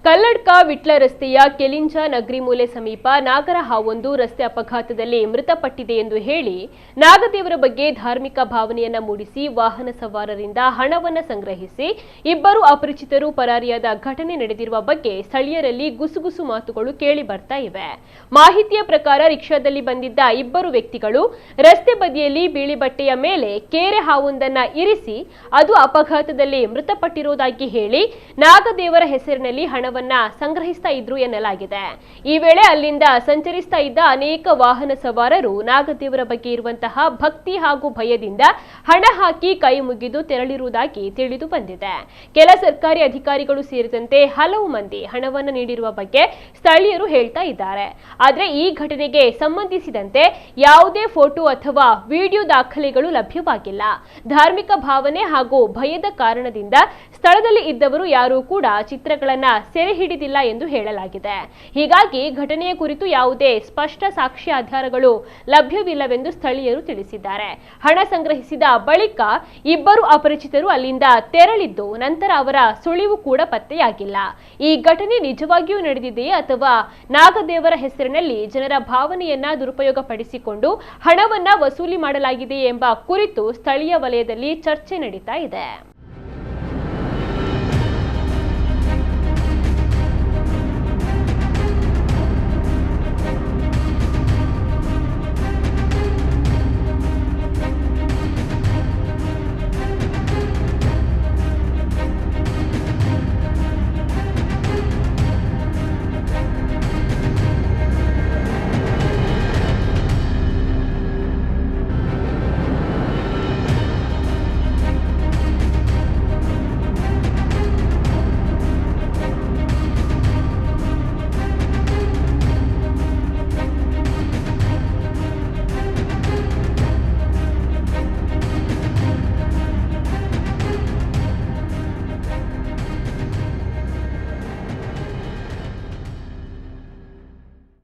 ಕಲ್ಲಡ್ಕ ವಿಟ್ಲ ರಸ್ತೆಯ ಕೆಲಿಂಚ ನಗರಿಮೂಲೆ ಸಮೀಪ ನಾಗರ ಹಾವೊಂದು ರಸ್ತೆ ಅಪಘಾತದಲ್ಲಿ ಮೃತಪಟ್ಟಿದೆ ಎಂದು ಹೇಳಿ ನಾಗದೇವರ ಬಗ್ಗೆ ಧಾರ್ಮಿಕ ಭಾವನೆಯನ್ನ ಮೂಡಿಸಿ ವಾಹನ ಸವಾರರಿಂದ ಹಣವನ್ನ ಸಂಗ್ರಹಿಸಿ ಇಬ್ಬರು ಅಪರಿಚಿತರು ಪರಾರಿಯಾದ ಘಟನೆ ನಡೆದಿರುವ ಬಗ್ಗೆ ಸ್ಥಳೀಯರಲ್ಲಿ ಗುಸುಗುಸು ಮಾತುಗಳು ಕೇಳಿ ಬರ್ತಾ ಇವೆ. ಮಾಹಿತಿಯ ಪ್ರಕಾರ ರಿಕ್ಷಾದಲ್ಲಿ ಬಂದಿದ್ದ ಇಬ್ಬರು ವ್ಯಕ್ತಿಗಳು ರಸ್ತೆ ಬದಿಯಲ್ಲಿ ಬಿಳಿ ಬಟ್ಟೆಯ ಮೇಲೆ ಕೇರೆ ಹಾವೊಂದನ್ನ ಇರಿಸಿ ಅದು ಅಪಘಾತದಲ್ಲಿ ಮೃತಪಟ್ಟಿರುವುದಾಗಿ ಹೇಳಿ ನಾಗದೇವರ ಹೆಸರಿನಲ್ಲಿ ಹಣ ಸಂಗ್ರಹಿಸ್ತಾ ಇದ್ರು ಎನ್ನಲಾಗಿದೆ. ಈ ವೇಳೆ ಅಲ್ಲಿಂದ ಸಂಚರಿಸ್ತಾ ಇದ್ದ ಅನೇಕ ವಾಹನ ಸವಾರರು ನಾಗದೇವರ ಬಗ್ಗೆ ಇರುವಂತಹ ಭಕ್ತಿ ಹಾಗೂ ಭಯದಿಂದ ಹಣ ಹಾಕಿ ಕೈ ಮುಗಿದು ತೆರಳಿರುವುದಾಗಿ ತಿಳಿದು ಬಂದಿದೆ. ಕೆಲ ಸರ್ಕಾರಿ ಅಧಿಕಾರಿಗಳು ಸೇರಿದಂತೆ ಹಲವು ಮಂದಿ ಹಣವನ್ನು ನೀಡಿರುವ ಬಗ್ಗೆ ಸ್ಥಳೀಯರು ಹೇಳ್ತಾ ಇದ್ದಾರೆ. ಆದರೆ ಈ ಘಟನೆಗೆ ಸಂಬಂಧಿಸಿದಂತೆ ಯಾವುದೇ ಫೋಟೋ ಅಥವಾ ವಿಡಿಯೋ ದಾಖಲೆಗಳು ಲಭ್ಯವಾಗಿಲ್ಲ. ಧಾರ್ಮಿಕ ಭಾವನೆ ಹಾಗೂ ಭಯದ ಕಾರಣದಿಂದ ಸ್ಥಳದಲ್ಲಿ ಇದ್ದವರು ಯಾರೂ ಕೂಡ ಚಿತ್ರಗಳನ್ನ ಸೆರೆ ಹಿಡಿದಿಲ್ಲ ಎಂದು ಹೇಳಲಾಗಿದೆ. ಹೀಗಾಗಿ ಘಟನೆಯ ಕುರಿತು ಯಾವುದೇ ಸ್ಪಷ್ಟ ಸಾಕ್ಷ್ಯ ಆಧಾರಗಳು ಲಭ್ಯವಿಲ್ಲವೆಂದು ಸ್ಥಳೀಯರು ತಿಳಿಸಿದ್ದಾರೆ. ಹಣ ಸಂಗ್ರಹಿಸಿದ ಬಳಿಕ ಇಬ್ಬರು ಅಪರಿಚಿತರು ಅಲ್ಲಿಂದ ತೆರಳಿದ್ದು ನಂತರ ಅವರ ಸುಳಿವು ಕೂಡ ಪತ್ತೆಯಾಗಿಲ್ಲ. ಈ ಘಟನೆ ನಿಜವಾಗಿಯೂ ನಡೆದಿದೆಯೇ ಅಥವಾ ನಾಗದೇವರ ಹೆಸರಿನಲ್ಲಿ ಜನರ ಭಾವನೆಯನ್ನ ದುರುಪಯೋಗಪಡಿಸಿಕೊಂಡು ಹಣವನ್ನ ವಸೂಲಿ ಮಾಡಲಾಗಿದೆಯೇ ಎಂಬ ಕುರಿತು ಸ್ಥಳೀಯ ವಲಯದಲ್ಲಿ ಚರ್ಚೆ ನಡೀತಾ ಇದೆ.